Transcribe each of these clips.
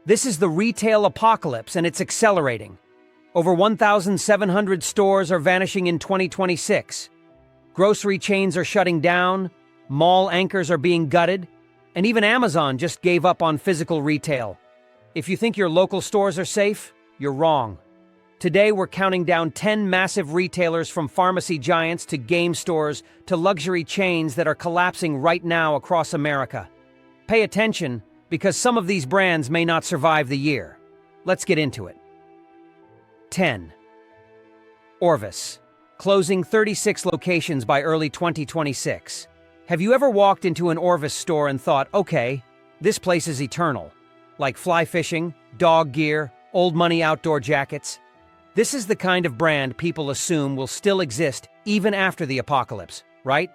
This is the retail apocalypse, and it's accelerating. Over 1,700 stores are vanishing in 2026. Grocery chains are shutting down, mall anchors are being gutted, and even Amazon just gave up on physical retail. If you think your local stores are safe, you're wrong. Today, we're counting down 10 massive retailers, from pharmacy giants to game stores to luxury chains that are collapsing right now across America. Pay attention, because some of these brands may not survive the year. Let's get into it. 10. Orvis, closing 36 locations by early 2026. Have you ever walked into an Orvis store and thought, okay, this place is eternal? Like fly fishing, dog gear, old money outdoor jackets? This is the kind of brand people assume will still exist even after the apocalypse, right?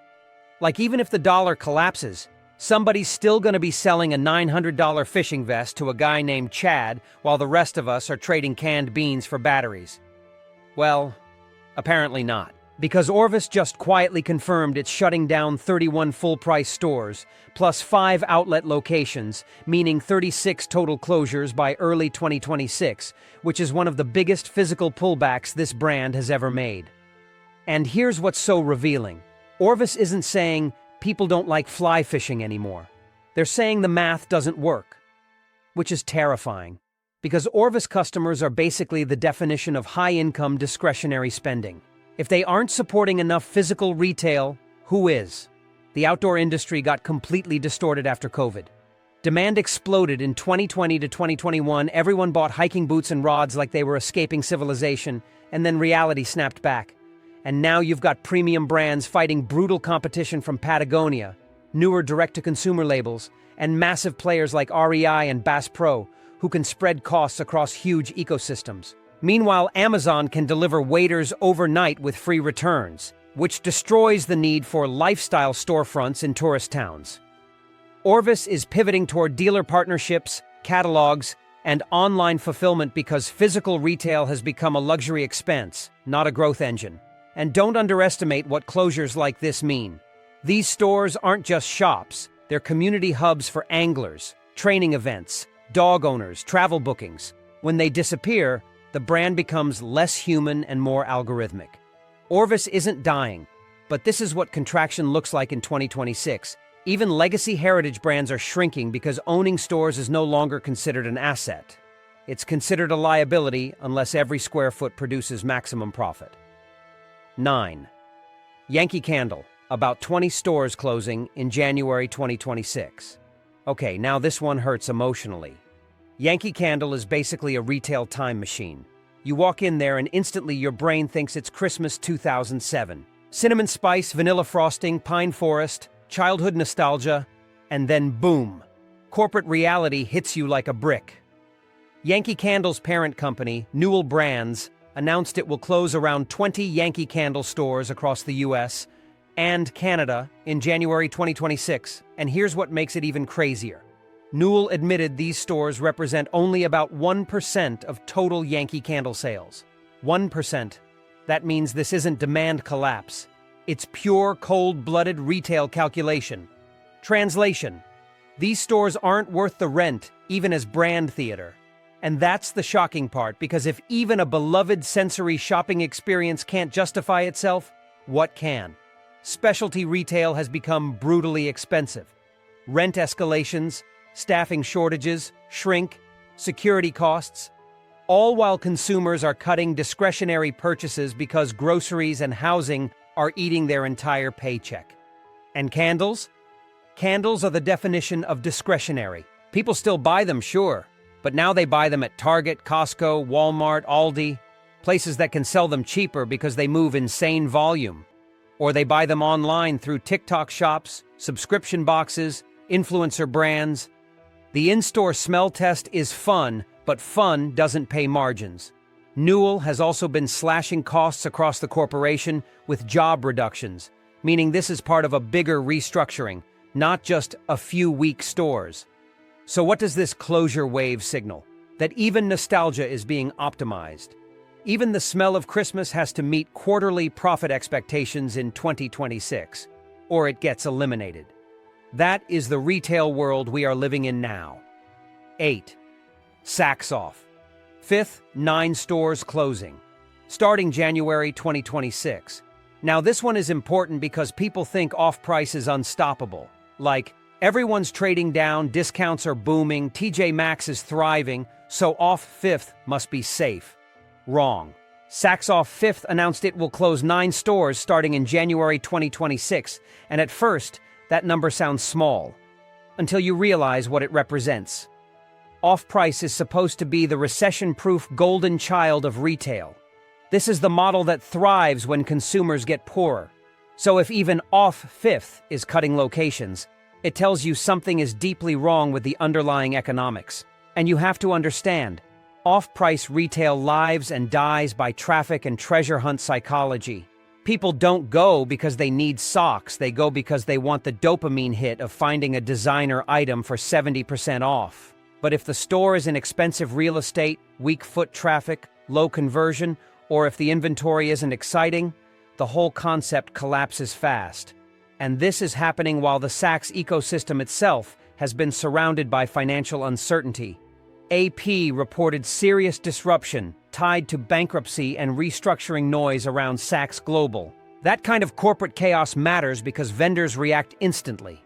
Like, even if the dollar collapses, somebody's still going to be selling a $900 fishing vest to a guy named Chad while the rest of us are trading canned beans for batteries. Well, apparently not. Because Orvis just quietly confirmed it's shutting down 31 full-price stores, plus 5 outlet locations, meaning 36 total closures by early 2026, which is one of the biggest physical pullbacks this brand has ever made. And here's what's so revealing. Orvis isn't saying people don't like fly fishing anymore. They're saying the math doesn't work, which is terrifying, because Orvis customers are basically the definition of high-income discretionary spending. If they aren't supporting enough physical retail, who is? The outdoor industry got completely distorted after COVID. Demand exploded in 2020 to 2021. Everyone bought hiking boots and rods like they were escaping civilization, and then reality snapped back. And now you've got premium brands fighting brutal competition from Patagonia, newer direct-to-consumer labels, and massive players like REI and Bass Pro, who can spread costs across huge ecosystems. Meanwhile, Amazon can deliver waiters overnight with free returns, which destroys the need for lifestyle storefronts in tourist towns. Orvis is pivoting toward dealer partnerships, catalogs, and online fulfillment because physical retail has become a luxury expense, not a growth engine. And don't underestimate what closures like this mean. These stores aren't just shops, they're community hubs for anglers, training events, dog owners, travel bookings. When they disappear, the brand becomes less human and more algorithmic. Orvis isn't dying, but this is what contraction looks like in 2026. Even legacy heritage brands are shrinking because owning stores is no longer considered an asset. It's considered a liability unless every square foot produces maximum profit. 9. Yankee Candle, about 20 stores closing in January 2026. Okay, now this one hurts emotionally. Yankee Candle is basically a retail time machine. You walk in there and instantly your brain thinks it's Christmas 2007. Cinnamon spice, vanilla frosting, pine forest, childhood nostalgia, and then boom, corporate reality hits you like a brick. Yankee Candle's parent company, Newell Brands, announced it will close around 20 Yankee Candle stores across the US and Canada in January 2026. And here's what makes it even crazier. Newell admitted these stores represent only about 1% of total Yankee Candle sales. 1%. That means this isn't demand collapse. It's pure, cold-blooded retail calculation. Translation: these stores aren't worth the rent, even as brand theater. And that's the shocking part, because if even a beloved sensory shopping experience can't justify itself, what can? Specialty retail has become brutally expensive. Rent escalations, staffing shortages, shrink, security costs, all while consumers are cutting discretionary purchases because groceries and housing are eating their entire paycheck. And candles? Candles are the definition of discretionary. People still buy them, sure, but now they buy them at Target, Costco, Walmart, Aldi, places that can sell them cheaper because they move insane volume. Or they buy them online through TikTok shops, subscription boxes, influencer brands. The in-store smell test is fun, but fun doesn't pay margins. Newell has also been slashing costs across the corporation with job reductions, meaning this is part of a bigger restructuring, not just a few weak stores. So what does this closure wave signal? That even nostalgia is being optimized. Even the smell of Christmas has to meet quarterly profit expectations in 2026, or it gets eliminated. That is the retail world we are living in now. 8. Saks off. Fifth, 9 stores closing. Starting January 2026. Now this one is important because people think off-price is unstoppable. Like, everyone's trading down, discounts are booming, TJ Maxx is thriving, so off Fifth must be safe. Wrong. Saks Off Fifth announced it will close 9 stores starting in January 2026, and at first, that number sounds small, until you realize what it represents. Off-price is supposed to be the recession-proof golden child of retail. This is the model that thrives when consumers get poorer. So if even Off Fifth is cutting locations, it tells you something is deeply wrong with the underlying economics. And you have to understand, off-price retail lives and dies by traffic and treasure hunt psychology. People don't go because they need socks, they go because they want the dopamine hit of finding a designer item for 70% off. But if the store is in expensive real estate, weak foot traffic, low conversion, or if the inventory isn't exciting, the whole concept collapses fast. And this is happening while the Saks ecosystem itself has been surrounded by financial uncertainty. AP reported serious disruption tied to bankruptcy and restructuring noise around Saks Global. That kind of corporate chaos matters because vendors react instantly.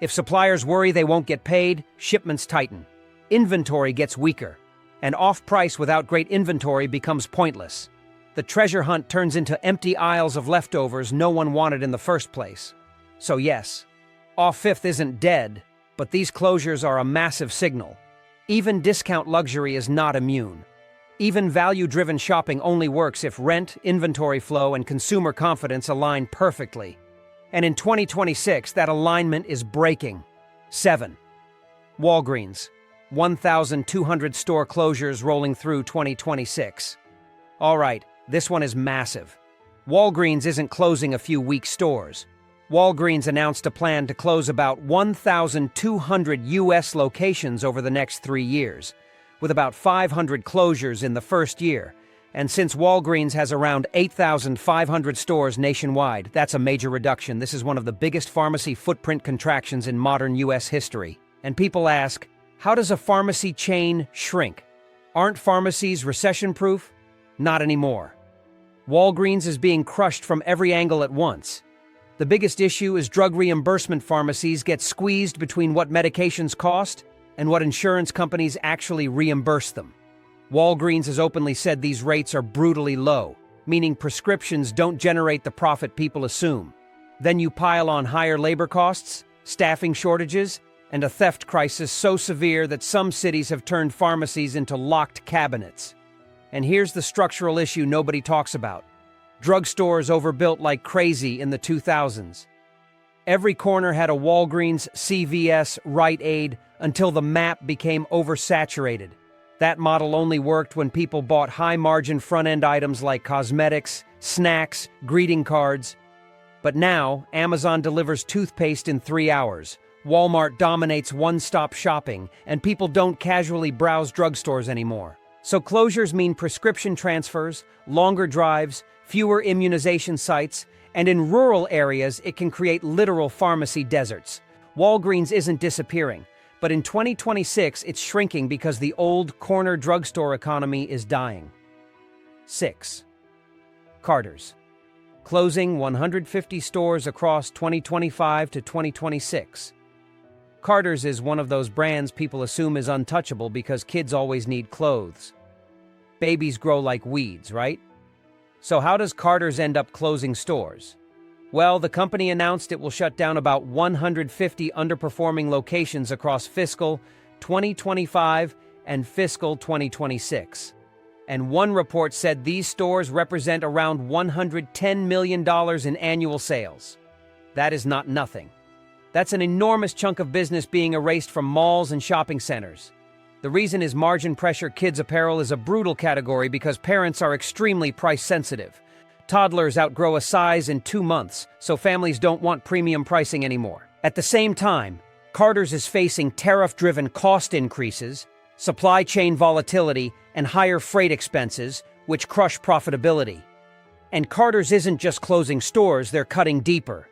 If suppliers worry they won't get paid, shipments tighten. Inventory gets weaker, and off-price without great inventory becomes pointless. The treasure hunt turns into empty aisles of leftovers no one wanted in the first place. So yes, Off Fifth isn't dead, but these closures are a massive signal. Even discount luxury is not immune. Even value-driven shopping only works if rent, inventory flow, and consumer confidence align perfectly. And in 2026, that alignment is breaking. 7. Walgreens. 1,200 store closures rolling through 2026. All right, this one is massive. Walgreens isn't closing a few weak stores. Walgreens announced a plan to close about 1,200 U.S. locations over the next 3 years, with about 500 closures in the first year. And since Walgreens has around 8,500 stores nationwide, that's a major reduction. This is one of the biggest pharmacy footprint contractions in modern U.S. history. And people ask, how does a pharmacy chain shrink? Aren't pharmacies recession-proof? Not anymore. Walgreens is being crushed from every angle at once. The biggest issue is drug reimbursement. Pharmacies get squeezed between what medications cost and what insurance companies actually reimburse them. Walgreens has openly said these rates are brutally low, meaning prescriptions don't generate the profit people assume. Then you pile on higher labor costs, staffing shortages, and a theft crisis so severe that some cities have turned pharmacies into locked cabinets. And here's the structural issue nobody talks about. Drugstores overbuilt like crazy in the 2000s. Every corner had a Walgreens, CVS, Rite Aid, until the map became oversaturated. That model only worked when people bought high-margin front-end items like cosmetics, snacks, greeting cards. But now, Amazon delivers toothpaste in 3 hours. Walmart dominates one-stop shopping, and people don't casually browse drugstores anymore. So closures mean prescription transfers, longer drives, fewer immunization sites, and in rural areas it can create literal pharmacy deserts. Walgreens isn't disappearing, but in 2026 it's shrinking because the old corner drugstore economy is dying. 6. Carter's. Closing 150 stores across 2025 to 2026. Carter's is one of those brands people assume is untouchable because kids always need clothes. Babies grow like weeds, right? So how does Carter's end up closing stores? Well, the company announced it will shut down about 150 underperforming locations across fiscal 2025 and fiscal 2026. And one report said these stores represent around $110 million in annual sales. That is not nothing. That's an enormous chunk of business being erased from malls and shopping centers. The reason is margin pressure. Kids' apparel is a brutal category because parents are extremely price-sensitive. Toddlers outgrow a size in 2 months, so families don't want premium pricing anymore. At the same time, Carter's is facing tariff-driven cost increases, supply chain volatility, and higher freight expenses, which crush profitability. And Carter's isn't just closing stores, they're cutting deeper.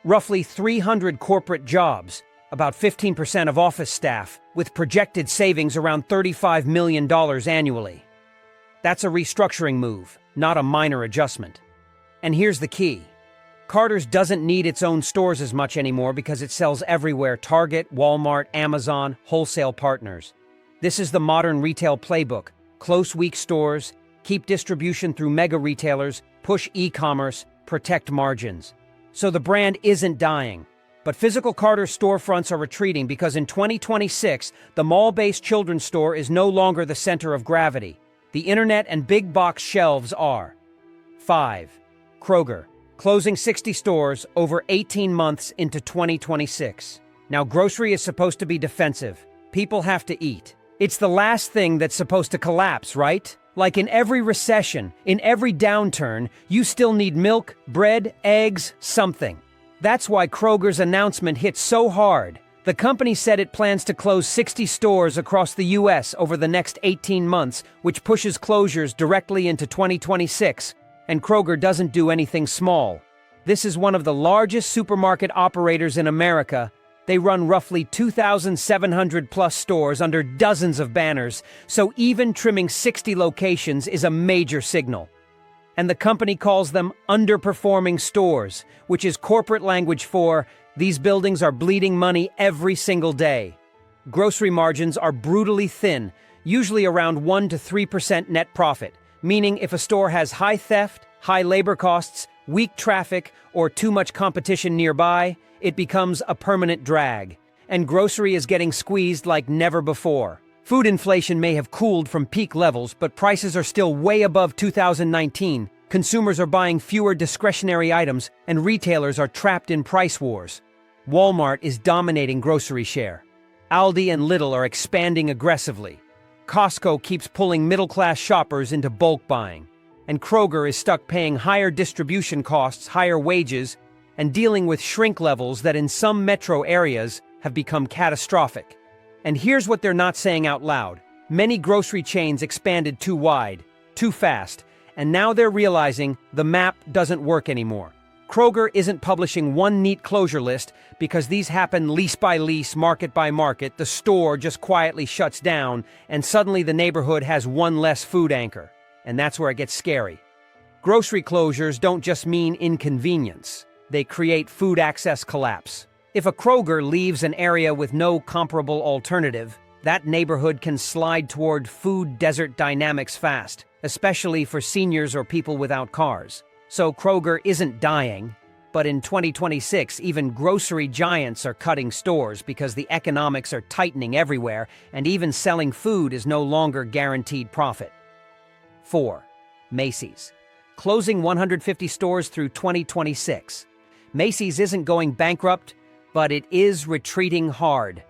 Roughly 300 corporate jobs, about 15% of office staff, with projected savings around $35 million annually. That's a restructuring move, not a minor adjustment. And here's the key. Carter's doesn't need its own stores as much anymore because it sells everywhere: Target, Walmart, Amazon, wholesale partners. This is the modern retail playbook. Close weak stores, keep distribution through mega retailers, push e-commerce, protect margins. So the brand isn't dying. But physical Carter storefronts are retreating because in 2026, the mall-based children's store is no longer the center of gravity. The internet and big box shelves are. 5. Kroger, closing 60 stores over 18 months into 2026. Now, grocery is supposed to be defensive. People have to eat. It's the last thing that's supposed to collapse, right? Like in every recession, in every downturn, you still need milk, bread, eggs, something. That's why Kroger's announcement hit so hard. The company said it plans to close 60 stores across the U.S. over the next 18 months, which pushes closures directly into 2026. And Kroger doesn't do anything small. This is one of the largest supermarket operators in America. They run roughly 2,700 plus stores under dozens of banners, so even trimming 60 locations is a major signal. And the company calls them underperforming stores, which is corporate language for these buildings are bleeding money every single day. Grocery margins are brutally thin, usually around 1 to 3% net profit, meaning if a store has high theft, high labor costs, weak traffic, or too much competition nearby, it becomes a permanent drag. And grocery is getting squeezed like never before. Food inflation may have cooled from peak levels, but prices are still way above 2019. Consumers are buying fewer discretionary items, and retailers are trapped in price wars. Walmart is dominating grocery share. Aldi and Lidl are expanding aggressively. Costco keeps pulling middle-class shoppers into bulk buying. And Kroger is stuck paying higher distribution costs, higher wages, and dealing with shrink levels that in some metro areas have become catastrophic. And here's what they're not saying out loud. Many grocery chains expanded too wide, too fast, and now they're realizing the map doesn't work anymore. Kroger isn't publishing one neat closure list because these happen lease by lease, market by market. The store just quietly shuts down, and suddenly the neighborhood has one less food anchor. And that's where it gets scary. Grocery closures don't just mean inconvenience. They create food access collapse. If a Kroger leaves an area with no comparable alternative, that neighborhood can slide toward food desert dynamics fast, especially for seniors or people without cars. So Kroger isn't dying, but in 2026, even grocery giants are cutting stores because the economics are tightening everywhere, and even selling food is no longer guaranteed profit. 4. Macy's, closing 150 stores through 2026. Macy's isn't going bankrupt, but it is retreating hard.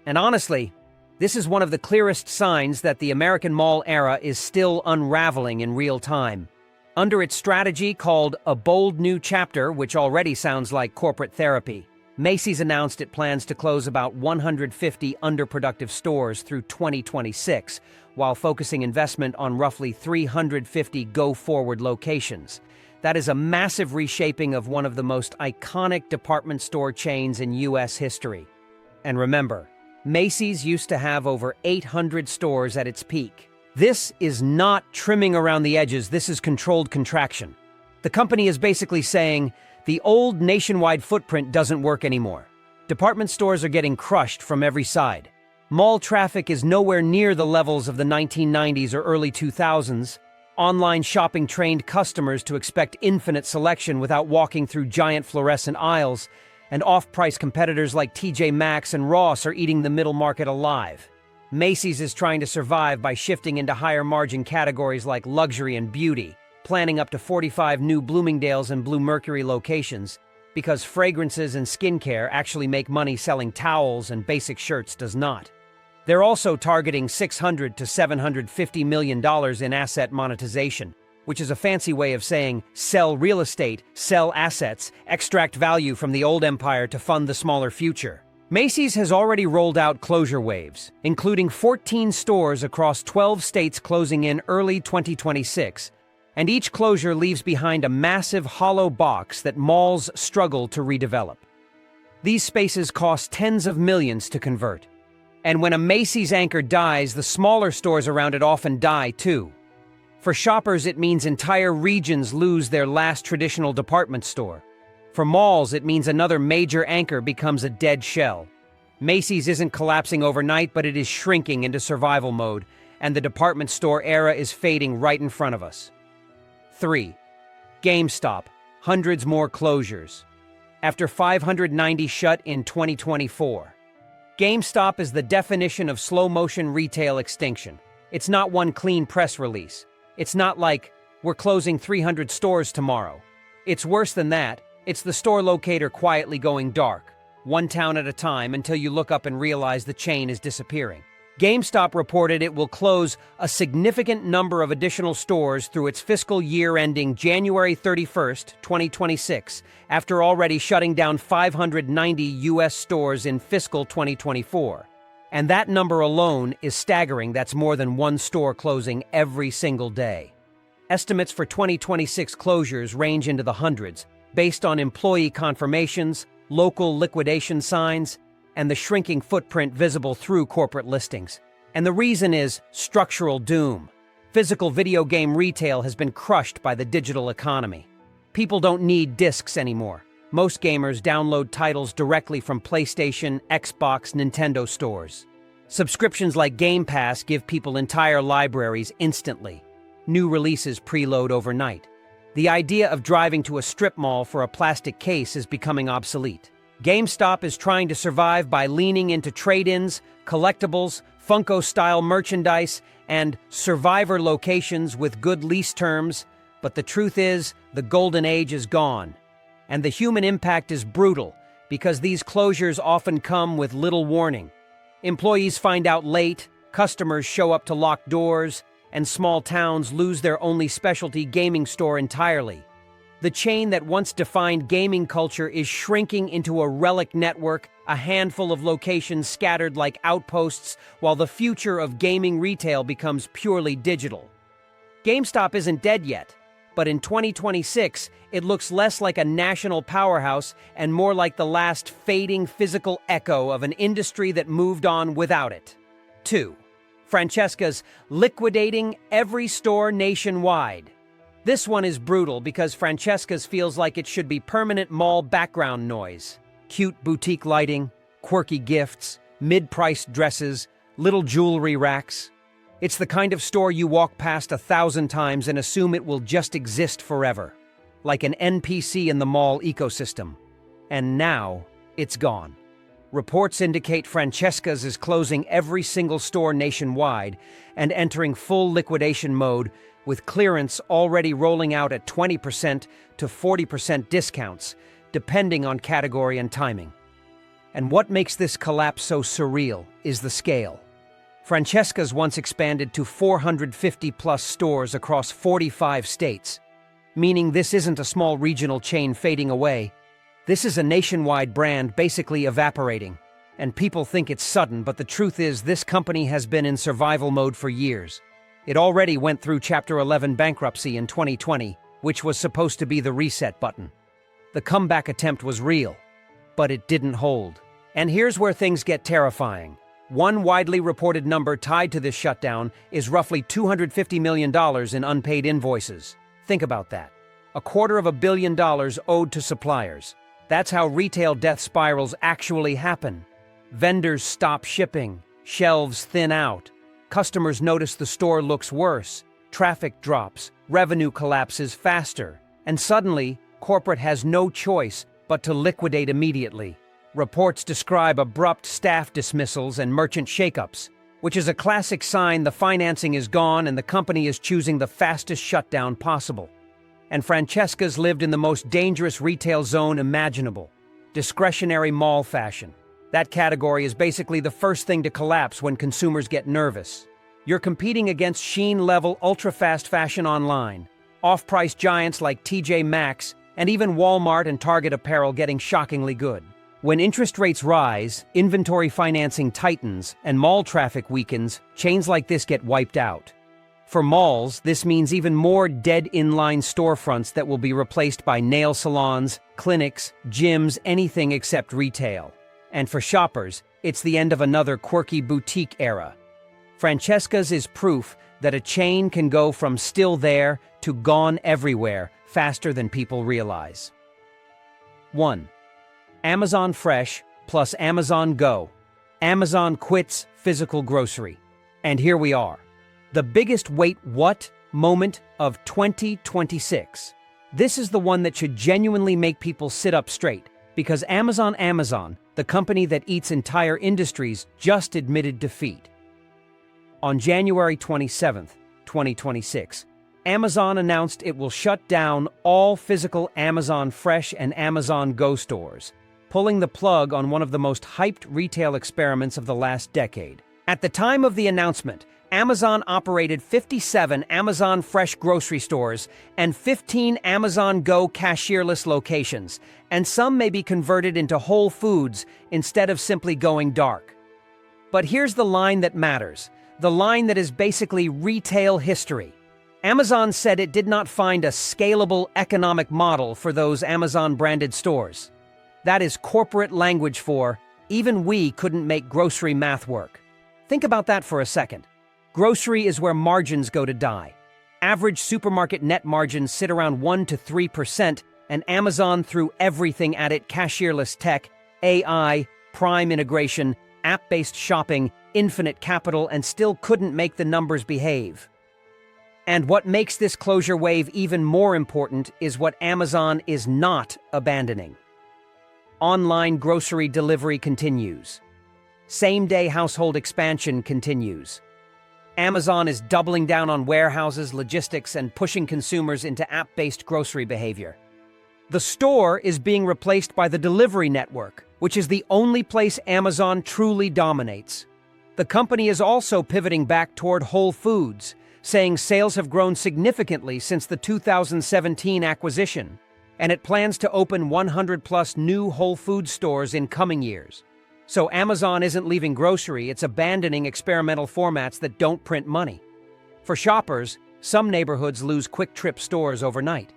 And honestly, this is one of the clearest signs that the American mall era is still unraveling in real time. Under its strategy called A Bold New Chapter, which already sounds like corporate therapy, Macy's announced it plans to close about 150 underproductive stores through 2026, while focusing investment on roughly 350 go-forward locations. That is a massive reshaping of one of the most iconic department store chains in U.S. history. And remember, Macy's used to have over 800 stores at its peak. This is not trimming around the edges, this is controlled contraction. The company is basically saying, the old nationwide footprint doesn't work anymore. Department stores are getting crushed from every side. Mall traffic is nowhere near the levels of the 1990s or early 2000s. Online shopping trained customers to expect infinite selection without walking through giant fluorescent aisles, and off-price competitors like TJ Maxx and Ross are eating the middle market alive. Macy's is trying to survive by shifting into higher-margin categories like luxury and beauty, planning up to 45 new Bloomingdale's and Blue Mercury locations, because fragrances and skincare actually make money selling towels and basic shirts does not. They're also targeting $600 to $750 million in asset monetization, which is a fancy way of saying sell real estate, sell assets, extract value from the old empire to fund the smaller future. Macy's has already rolled out closure waves, including 14 stores across 12 states closing in early 2026, and each closure leaves behind a massive hollow box that malls struggle to redevelop. These spaces cost tens of millions to convert. And when a Macy's anchor dies, the smaller stores around it often die too. For shoppers, it means entire regions lose their last traditional department store. For malls, it means another major anchor becomes a dead shell. Macy's isn't collapsing overnight, but it is shrinking into survival mode, and the department store era is fading right in front of us. 3. GameStop, hundreds more closures. After 590 shut in 2024. GameStop is the definition of slow-motion retail extinction. It's not one clean press release. It's not like, we're closing 300 stores tomorrow. It's worse than that. It's the store locator quietly going dark, one town at a time, until you look up and realize the chain is disappearing. GameStop reported it will close a significant number of additional stores through its fiscal year ending January 31st, 2026, after already shutting down 590 U.S. stores in fiscal 2024. And that number alone is staggering. That's more than one store closing every single day. Estimates for 2026 closures range into the hundreds, based on employee confirmations, local liquidation signs, and the shrinking footprint visible through corporate listings. And the reason is structural doom. Physical video game retail has been crushed by the digital economy. People don't need discs anymore. Most gamers download titles directly from PlayStation, Xbox, Nintendo stores. Subscriptions like Game Pass give people entire libraries instantly. New releases preload overnight. The idea of driving to a strip mall for a plastic case is becoming obsolete. GameStop is trying to survive by leaning into trade-ins, collectibles, Funko-style merchandise, and survivor locations with good lease terms, but the truth is, the golden age is gone. And the human impact is brutal, because these closures often come with little warning. Employees find out late, customers show up to locked doors, and small towns lose their only specialty gaming store entirely. The chain that once defined gaming culture is shrinking into a relic network, a handful of locations scattered like outposts, while the future of gaming retail becomes purely digital. GameStop isn't dead yet, but in 2026, it looks less like a national powerhouse and more like the last fading physical echo of an industry that moved on without it. 2. Francesca's liquidating every store nationwide. This one is brutal because Francesca's feels like it should be permanent mall background noise. Cute boutique lighting, quirky gifts, mid-priced dresses, little jewelry racks. It's the kind of store you walk past 1,000 times and assume it will just exist forever, like an NPC in the mall ecosystem. And now, it's gone. Reports indicate Francesca's is closing every single store nationwide and entering full liquidation mode, with clearance already rolling out at 20% to 40% discounts, depending on category and timing. And what makes this collapse so surreal is the scale. Francesca's once expanded to 450-plus stores across 45 states, meaning this isn't a small regional chain fading away. This is a nationwide brand basically evaporating. And people think it's sudden, but the truth is this company has been in survival mode for years. It already went through Chapter 11 bankruptcy in 2020, which was supposed to be the reset button. The comeback attempt was real, but it didn't hold. And here's where things get terrifying. One widely reported number tied to this shutdown is roughly $250 million in unpaid invoices. Think about that. $250 million owed to suppliers. That's how retail death spirals actually happen. Vendors stop shipping, shelves thin out, customers notice the store looks worse, traffic drops, revenue collapses faster, and suddenly, corporate has no choice but to liquidate immediately. Reports describe abrupt staff dismissals and merchant shakeups, which is a classic sign the financing is gone and the company is choosing the fastest shutdown possible. And Francesca's lived in the most dangerous retail zone imaginable, discretionary mall fashion. That category is basically the first thing to collapse when consumers get nervous. You're competing against Shein-level ultra-fast fashion online, off-price giants like TJ Maxx, and even Walmart and Target apparel getting shockingly good. When interest rates rise, inventory financing tightens, and mall traffic weakens, chains like this get wiped out. For malls, this means even more dead inline storefronts that will be replaced by nail salons, clinics, gyms, anything except retail. And for shoppers, it's the end of another quirky boutique era. Francesca's is proof that a chain can go from still there to gone everywhere faster than people realize. 1. Amazon Fresh plus Amazon Go. Amazon quits physical grocery. And here we are. The biggest wait what moment of 2026. This is the one that should genuinely make people sit up straight, because Amazon, the company that eats entire industries, just admitted defeat. On January 27, 2026, Amazon announced it will shut down all physical Amazon Fresh and Amazon Go stores, pulling the plug on one of the most hyped retail experiments of the last decade. At the time of the announcement, Amazon operated 57 Amazon Fresh grocery stores and 15 Amazon Go cashierless locations, and some may be converted into Whole Foods instead of simply going dark. But here's the line that matters, the line that is basically retail history. Amazon said it did not find a scalable economic model for those Amazon-branded stores. That is corporate language for, even we couldn't make grocery math work. Think about that for a second. Grocery is where margins go to die. Average supermarket net margins sit around 1 to 3%, and Amazon threw everything at it: cashierless tech, AI, Prime integration, app-based shopping, infinite capital, and still couldn't make the numbers behave. And what makes this closure wave even more important is what Amazon is not abandoning. Online grocery delivery continues. Same-day household expansion continues. Amazon is doubling down on warehouses, logistics, and pushing consumers into app-based grocery behavior. The store is being replaced by the delivery network, which is the only place Amazon truly dominates. The company is also pivoting back toward Whole Foods, saying sales have grown significantly since the 2017 acquisition, and it plans to open 100-plus new Whole Foods stores in coming years. So Amazon isn't leaving grocery, it's abandoning experimental formats that don't print money. For shoppers, some neighborhoods lose quick-trip stores overnight.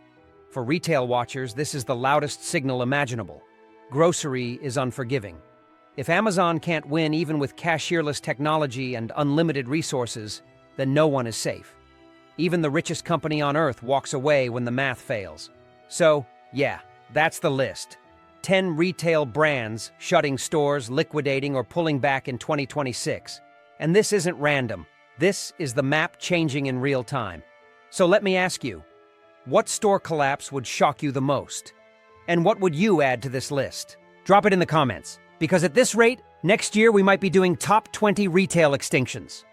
For retail watchers, this is the loudest signal imaginable. Grocery is unforgiving. If Amazon can't win even with cashierless technology and unlimited resources, then no one is safe. Even the richest company on earth walks away when the math fails. So, yeah, that's the list. 10 retail brands shutting stores, liquidating, or pulling back in 2026. And this isn't random. This is the map changing in real time. So let me ask you, what store collapse would shock you the most? And what would you add to this list? Drop it in the comments, because at this rate, next year we might be doing top 20 retail extinctions.